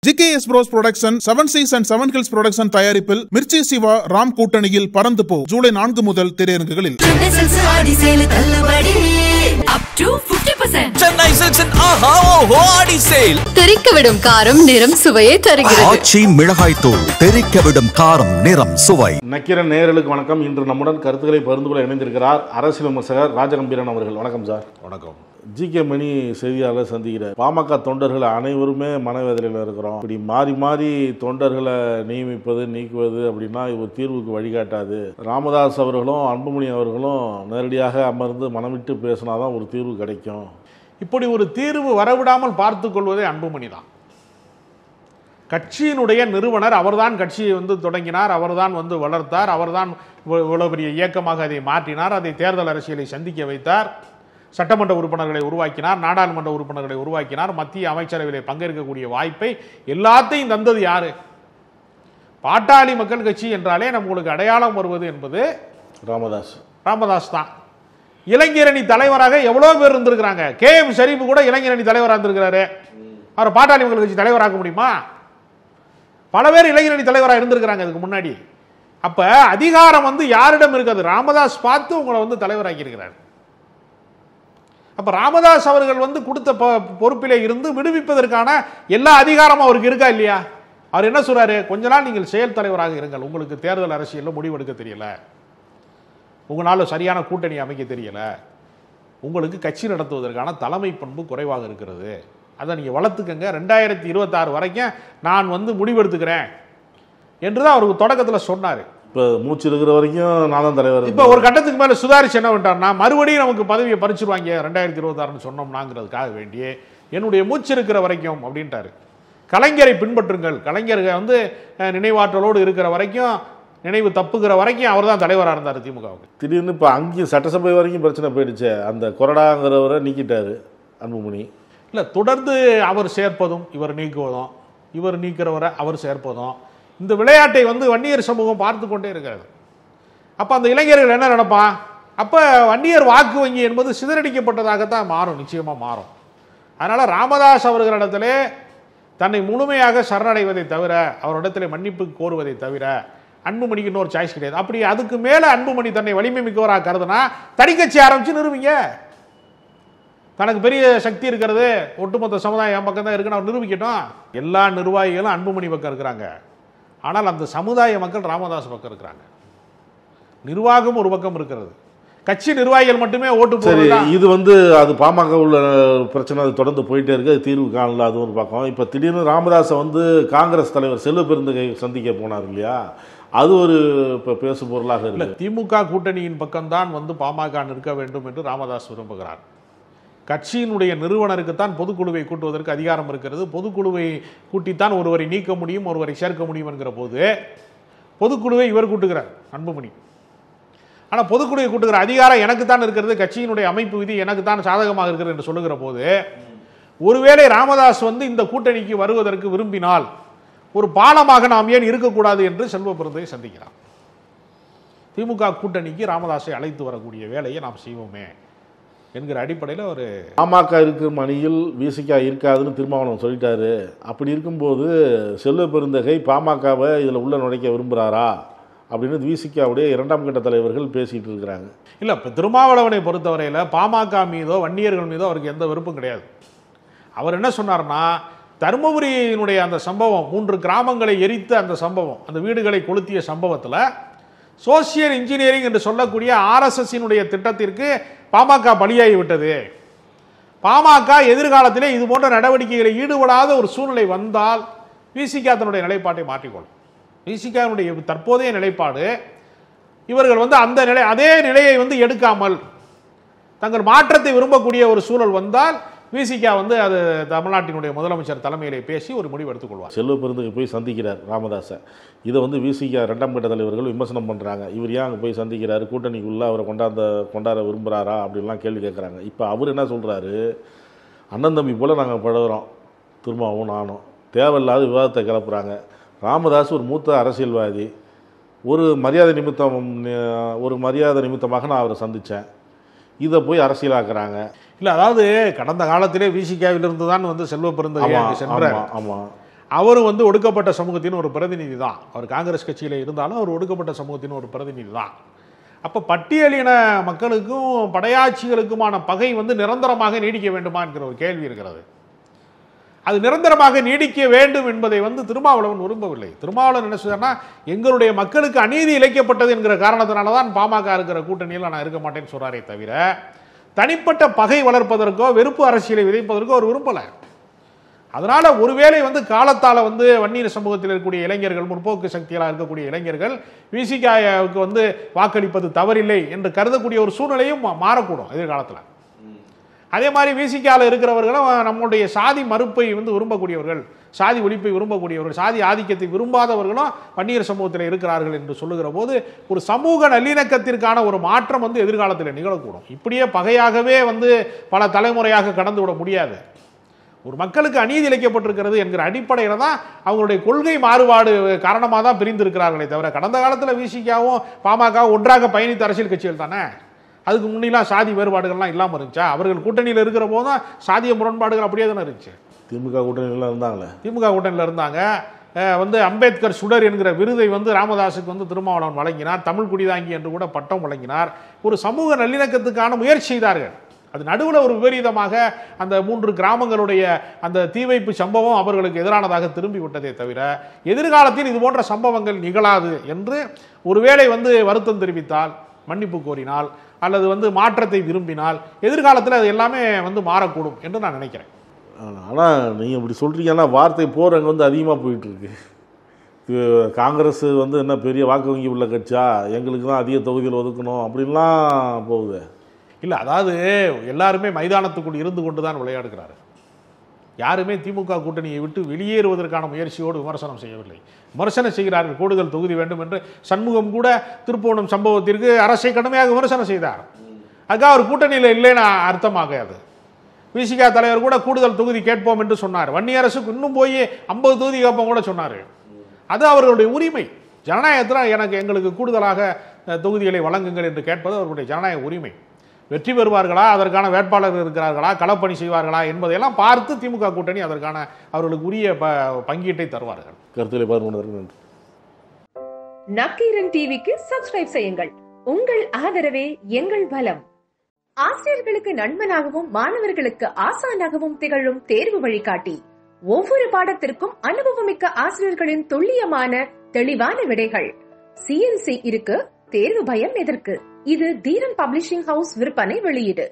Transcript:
GKS Bros Production, 7 Seas and 7 Hills Production தயாரிப்பில் மிர்ச்சி சிவா ராம் கூட்டணியில் பறந்து போ ஜூலை 4 முதல் திரையரங்குகளில். சென்னை சில்க்ஸின் ஆஹா ஓஹோ ஆடி சேல். தெறிக்கவிடும் காரம் நிறம் சுவையை தருகிறது. ஆச்சி மிளகாய் தூள் தெறிக்கவிடும் காரம் நிறம் சுவை. நக்கீரன் நேயர்களுக்கு வணக்கம். இன்று நம்முடன் கருத்துக்களை பகிர்ந்து கொள்ள இணைந்திருக்கிறார் அரசியல் விமர்சகர் ராஜகம்பீரன் அவர்கள். வணக்கம் சார். வணக்கம். ஜிகே மணி செய்தியாளர் சந்திக்கிறார். பாமக தொண்டர்கள் அனைவருமே மனவேதனையில் இருக்கிறோம். இப்படி மாறி மாறி தொண்டர்களை நியமிப்பது நீக்குவது அப்படின்னா ஒரு தீர்வுக்கு வழிகாட்டாது. ராமதாஸ் அவர்களும் அன்புமணி அவர்களும் நேரடியாக அமர்ந்து மனமிட்டு பேசினாதான் ஒரு தீர்வு கிடைக்கும். இப்படி ஒரு தீர்வு வரவிடாமல் பார்த்து கொள்வதே அன்புமணி தான். கட்சியினுடைய நிறுவனர் அவர்தான் கட்சியை தொடங்கினார், அவர்தான் வளர்த்தார், அவர்தான் இவ்வளவு பெரிய இயக்கமாக அதை மாற்றினார், அதை தேர்தல் அரசியலை சந்திக்க வைத்தார், சட்டமன்ற உறுப்பினர்களை உருவாக்கினார், நாடாளுமன்ற உறுப்பினர்களை உருவாக்கினார், மத்திய அமைச்சரவையிலே பங்கேற்கக்கூடிய வாய்ப்பை எல்லாத்தையும் தந்தது யாரு? பாட்டாளி மக்கள் கட்சி என்றாலே நம்மளுக்கு அடையாளம் வருவது என்பது ராமதாஸ் தான். இளைஞரணி தலைவராக எவ்வளவு பேர் இருந்திருக்கிறாங்க. KM ஷரீப் கூட இளைஞரணி தலைவராக இருந்திருக்கிறாரு. அவர் பாட்டாளி மக்கள் கட்சி தலைவராக முடியுமா? பல பேர் இளைஞரணி தலைவராக இருந்திருக்கிறாங்க இதுக்கு முன்னாடி. அப்ப அதிகாரம் யாரிடம் இருக்காது? ராமதாஸ் பார்த்து உங்களை தலைவராக்கி இருக்கிறார். அப்ப ராமதாஸ் அவர்கள் கொடுத்த பொறுப்பிலே இருந்து விடுவிப்பதற்கான எல்லா அதிகாரமும் அவருக்கு இருக்கா இல்லையா? அவர் என்ன சொல்றாரு? கொஞ்ச நாள் நீங்கள் செயல் தலைவராக இருங்கள், உங்களுக்கு தேர்தல் அரசியலில் முடிவெடுக்க தெரியல, உங்களால் சரியான கூட்டணி அமைக்க தெரியல, உங்களுக்கு கட்சி நடத்துவதற்கான தலைமை பண்பு குறைவாக இருக்கிறது, அதை நீங்கள் வளர்த்துக்கங்க, 2026 வரைக்கும் நான் முடிவெடுத்துக்கிறேன் என்று தான் அவருக்கு தொடக்கத்தில் சொன்னார். இப்போ மூச்சு இருக்கிற வரைக்கும் நான் தான் தலைவர். இப்போ ஒரு கட்டத்துக்கு மேலே சுதாரிச்சு என்ன பண்ணிட்டார்னா, மறுபடியும் நமக்கு பதவியை பறிச்சுருவாங்க 2026 சொன்னோம்னாங்கிறதுக்காக வேண்டிய என்னுடைய மூச்சு இருக்கிற வரைக்கும் அப்படின்ட்டாரு. கலைஞரை பின்பற்றுங்கள், கலைஞர்கள் நினைவாற்றலோடு இருக்கிற வரைக்கும், நினைவு தப்புகிற வரைக்கும் அவர் தான் தலைவராக இருந்தார் திமுகவுக்கு. திடீர்னு இப்போ அங்கேயும் சட்டசபை வரைக்கும் பிரச்சனை போயிடுச்சு. அந்த கொறடாங்கிறவரை நீக்கிட்டாரு அன்புமணி. இல்லை, தொடர்ந்து அவர் சேர்ப்பதும் இவர் நீக்குவதும், இவர் நீக்கிறவரை அவர் சேர்ப்பதும், இந்த விளையாட்டை வன்னியர் சமூகம் பார்த்து கொண்டே இருக்கிறது. அப்போ அந்த இளைஞர்கள் என்ன நினைப்பான்? அப்போ வன்னியர் வாக்கு வங்கி என்பது சிதறடிக்கப்பட்டதாகத்தான் மாறும், நிச்சயமாக மாறும். அதனால் ராமதாஸ் அவர்களிடத்திலே தன்னை முழுமையாக சரணடைவதை தவிர, அவரிடத்திலே மன்னிப்பு கோருவதை தவிர அன்புமணிக்கு இன்னொரு சாய்ஸ் கிடையாது. அப்படி அதுக்கு மேலே அன்புமணி தன்னை வலிமை மிக்கவராக கருதுனா தனிக்கட்சி ஆரம்பிச்சு நிறுவிங்க. தனக்கு பெரிய சக்தி இருக்கிறது, ஒட்டுமொத்த சமுதாயம் என் பக்கம் தான் இருக்குன்னு அவர் நிரூபிக்கட்டும். எல்லா நிர்வாகிகளும் அன்புமணி பக்கம் இருக்கிறாங்க. ஆனால் அந்த சமுதாய மக்கள் ராமதாஸ் பக்கம் இருக்கிறாங்க. நிர்வாகம் ஒரு பக்கம் இருக்கிறது, கட்சி நிர்வாகிகள் மட்டுமே ஓட்டு போடுறது. இது அது பாமக உள்ள பிரச்சனை, அது தொடர்ந்து போயிட்டே இருக்கு, அது தீர்வு காணல, அது ஒரு பக்கம். இப்போ திடீர்னு ராமதாஸை காங்கிரஸ் தலைவர் செல்வ பெருந்தகை சந்திக்க போனார் இல்லையா? அது ஒரு இப்போ பேசு பொருளாக இல்லை. திமுக கூட்டணியின் பக்கம்தான் பாமக நிற்க வேண்டும் என்று ராமதாஸ் விரும்புகிறார். கட்சியினுடைய நிறுவனருக்குத்தான் பொதுக்குழுவை கூட்டுவதற்கு அதிகாரம் இருக்கிறது. பொதுக்குழுவை கூட்டித்தான் ஒருவரை நீக்க முடியும், ஒருவரை சேர்க்க முடியும் என்கிற போது பொதுக்குழுவை இவர் கூட்டுகிறார் அன்புமணி. ஆனால் பொதுக்குழுவை கூட்டுகிற அதிகாரம் எனக்கு தான் இருக்கிறது, கட்சியினுடைய அமைப்பு விதி எனக்கு தான் சாதகமாக இருக்கிறது என்று சொல்லுகிற போது, ஒருவேளை ராமதாஸ் இந்த கூட்டணிக்கு வருவதற்கு விரும்பினால் ஒரு பாலமாக நாம் ஏன் இருக்கக்கூடாது என்று செல்வ பெருந்தகை சந்திக்கிறார். திமுக கூட்டணிக்கு ராமதாஸை அழைத்து வரக்கூடிய வேலையை நாம் செய்வோமே என்கிற அடிப்படையில் ஒரு பாமக இருக்கும் அணியில் விசிக இருக்காதுன்னு திருமாவளவன் சொல்லிட்டாரு. அப்படி இருக்கும்போது செல்வ பெருந்தகை பாமகவை இதில் உள்ள நுழைக்க விரும்புகிறாரா அப்படின்னு விசிகாவுடைய 2ஆம் கட்ட தலைவர்கள் பேசிட்டு இருக்கிறாங்க. இல்லை, இப்போ திருமாவளவனை பொறுத்தவரையில் பாமக மீதோ வன்னியர்கள் மீதோ அவருக்கு எந்த விருப்பம் கிடையாது. அவர் என்ன சொன்னார்னா, தருமபுரியினுடைய அந்த சம்பவம், 3 கிராமங்களை எரித்த அந்த சம்பவம், அந்த வீடுகளை கொளுத்திய சம்பவத்தில் சோசியல் இன்ஜினியரிங் என்று சொல்லக்கூடிய RSSனுடைய திட்டத்திற்கு பாமக பலியாகி விட்டது. பாமக எதிர்காலத்திலே இது போன்ற நடவடிக்கைகளில் ஈடுபடாத ஒரு சூழ்நிலை வந்தால் விசிக தன்னுடைய நிலைப்பாட்டை மாற்றிக்கொள்ளும். விசிகனுடைய தற்போதைய நிலைப்பாடு, இவர்கள் அந்த நிலை, அதே நிலையை எடுக்காமல் தங்கள் மாற்றத்தை விரும்பக்கூடிய ஒரு சூழல் வந்தால் விசிக அது தமிழ்நாட்டினுடைய முதலமைச்சர் தலைமையிலே பேசி ஒரு முடிவு எடுத்துக்கொள்வார். செல்வ பெருந்தகை போய் சந்திக்கிறார் ராமதாஸை. இதை விசிக 2ஆம் கட்ட தலைவர்கள் விமர்சனம் பண்ணுறாங்க. இவர் ஏன் அங்கே போய் சந்திக்கிறாரு, கூட்டணிக்குள்ளே அவரை கொண்டாட விரும்புகிறாரா அப்படின்லாம் கேள்வி கேட்குறாங்க. இப்போ அவர் என்ன சொல்கிறாரு? அண்ணன் தம்பி போல் நாங்கள் பழகிறோம், திரும்பவும் நானும், தேவையில்லாத விவாதத்தை கிளப்புறாங்க. ராமதாஸ் ஒரு மூத்த அரசியல்வாதி, ஒரு மரியாதை நிமித்தமாக நான் அவரை சந்தித்தேன், இதை போய் அரசியலாக்குறாங்க. இல்லை, அதாவது கடந்த காலத்திலே விசிகாவிலிருந்து தான் செல்வ பெருந்தகை சென்றார். ஆமாம், அவரும் வந்து ஒடுக்கப்பட்ட சமூகத்தின் ஒரு பிரதிநிதி தான். அவர் காங்கிரஸ் கட்சியில் இருந்தாலும் அவர் ஒடுக்கப்பட்ட சமூகத்தின் ஒரு பிரதிநிதி தான். அப்போ பட்டியலின மக்களுக்கும் படையாட்சிகளுக்குமான பகை வந்து நிரந்தரமாக நீடிக்க வேண்டுமா என்கிற ஒரு கேள்வி இருக்கிறது. அது நிரந்தரமாக நீடிக்க வேண்டும் என்பதை வந்து திருமாவளவன் விரும்பவில்லை. திருமாவளவன் என்ன சொல்றாருன்னா, எங்களுடைய மக்களுக்கு அநீதி இழைக்கப்பட்டது என்கிற காரணத்தினால தான் பாமக இருக்கிற கூட்டணியில் நான் இருக்க மாட்டேன்னு சொல்றாரே தவிர, தனிப்பட்ட பகை வளர்ப்பதற்கோ வெறுப்பு அரசியலை விதைப்பதற்கோ அவர் விரும்பல. அதனால ஒருவேளை வந்து காலத்தால வந்து வன்னியர் சமூகத்தில் இருக்கக்கூடிய இளைஞர்கள், முற்போக்கு சக்திகளாக இருக்கக்கூடிய இளைஞர்கள் விசிகாவுக்கு வந்து வாக்களிப்பது தவறில்லை என்று கருதக்கூடிய ஒரு சூழ்நிலையும் மாறக்கூடும் எதிர்காலத்தில். அதே மாதிரி விசிகாவில் இருக்கிறவர்களும் நம்முடைய சாதி மறுப்பை வந்து விரும்பக்கூடியவர்கள், சாதி ஒழிப்பை விரும்பக்கூடியவர்கள், சாதி ஆதிக்கத்தை விரும்பாதவர்களும் வன்னியர் சமூகத்தில் இருக்கிறார்கள் என்று சொல்லுகிற போது ஒரு சமூக நல்லிணக்கத்திற்கான ஒரு மாற்றம் வந்து எதிர்காலத்தில் நிகழக்கூடும். இப்படியே பகையாகவே வந்து பல தலைமுறையாக கடந்து விட முடியாது. ஒரு மக்களுக்கு அநீதி இழைக்கப்பட்டிருக்கிறது என்கிற அடிப்படையில் தான் அவங்களுடைய கொள்கை மாறுபாடு காரணமாக தான் பிரிந்திருக்கிறார்களே தவிர, கடந்த காலத்தில் விசிகாவும் பாமகவும் ஒன்றாக பயணித்த அரசியல் கட்சிகள் தானே. அதுக்கு முன்னெல்லாம் சாதி வேறுபாடுகள்லாம் இல்லாமல் இருந்துச்சா? அவர்கள் கூட்டணியில் இருக்கிற போது தான் சாதிய முரண்பாடுகள் அப்படியே தானே இருந்துச்சு. திமுக கூட்டணியில் இருந்தாங்களே, திமுக கூட்டணியில் இருந்தாங்க. வந்து அம்பேத்கர் சுடர் என்கிற விருதை வந்து ராமதாஸுக்கு வந்து திருமாவளவன் வழங்கினார். தமிழ் குடிதாங்கி என்று கூட பட்டம் வழங்கினார். ஒரு சமூக நல்லிணக்கத்துக்கான முயற்சி செய்தார்கள். அது நடுவில் ஒரு விபரீதமாக அந்த 3 கிராமங்களுடைய அந்த தீ வைப்பு சம்பவம் அவர்களுக்கு எதிரானதாக திரும்பி விட்டதே தவிர, எதிர்காலத்தில் இது போன்ற சம்பவங்கள் நிகழாது என்று ஒருவேளை வந்து வருத்தம் தெரிவித்தால், மன்னிப்பு கோரினால், அல்லது வந்து மாற்றத்தை விரும்பினால் எதிர்காலத்தில் அது எல்லாமே வந்து மாறக்கூடும் என்று நான் நினைக்கிறேன். ஆனால் நீங்கள் இப்படி சொல்கிறீங்கன்னா வார்த்தை போர் அங்கே வந்து அதிகமாக போயிட்டுருக்கு. காங்கிரஸ் வந்து என்ன பெரிய வாக்கு வங்கி உள்ள கட்சியா, எங்களுக்கு தான் அதிக தொகுதியில் ஒதுக்கணும் அப்படின்லாம் போகுது. இல்லை, அதாவது எல்லாருமே மைதானத்துக்குள் இருந்து கொண்டு தான் விளையாடுகிறாரு. யாருமே திமுக கூட்டணியை விட்டு வெளியேறுவதற்கான முயற்சியோடு விமர்சனம் செய்யவில்லை. விமர்சனம் செய்கிறார்கள். கூடுதல் தொகுதி வேண்டும் என்று சண்முகம் கூட திருப்போணம் சம்பவத்திற்கு அரசை கடுமையாக விமர்சனம் செய்தார். அதுக்காக அவர் கூட்டணியில் இல்லைன்னு அர்த்தமாகாது. விசிகா தலைவர் கூட கூடுதல் தொகுதி கேட்போம் என்று சொன்னார். வன்னி அரசுக்கு இன்னும் போய் 50 தொகுதி கேட்போம் கூட சொன்னார். அது அவர்களுடைய உரிமை. ஜனநாயகத்தில் எங்களுக்கு கூடுதலாக தொகுதிகளை வழங்குங்கள் என்று கேட்பது அவர்களுடைய ஜனநாயக உரிமை. வெற்றி பெறுவார்களா, அதற்கான வேட்பாளர்கள் இருக்கிறார்களா, களப்பணி செய்வார்களா என்பதையெல்லாம் பார்த்து திமுக கூட்டணி அதற்கான அவர்களுக்கு உரிய பங்கீட்டை தருவார்கள். கருத்துக்களை பார்த்து நக்கீரன் டிவிக்கு சப்ஸ்கிரைப் செய்யுங்கள். உங்கள் ஆதரவே எங்கள் பலம். ஆசிரியர்களுக்கு நண்பனாகவும் மாணவர்களுக்கு ஆசானாகவும் திகழும் தேர்வு வழிகாட்டி. ஒவ்வொரு பாடத்திற்கும் அனுபவமிக்க ஆசிரியர்களின் துல்லியமான தெளிவான விடைகள். CNC இருக்கு, தேர்வு பயம் எதற்கு? இது தீரன் பப்ளிஷிங் ஹவுஸ் விற்பனை வெளியீடு.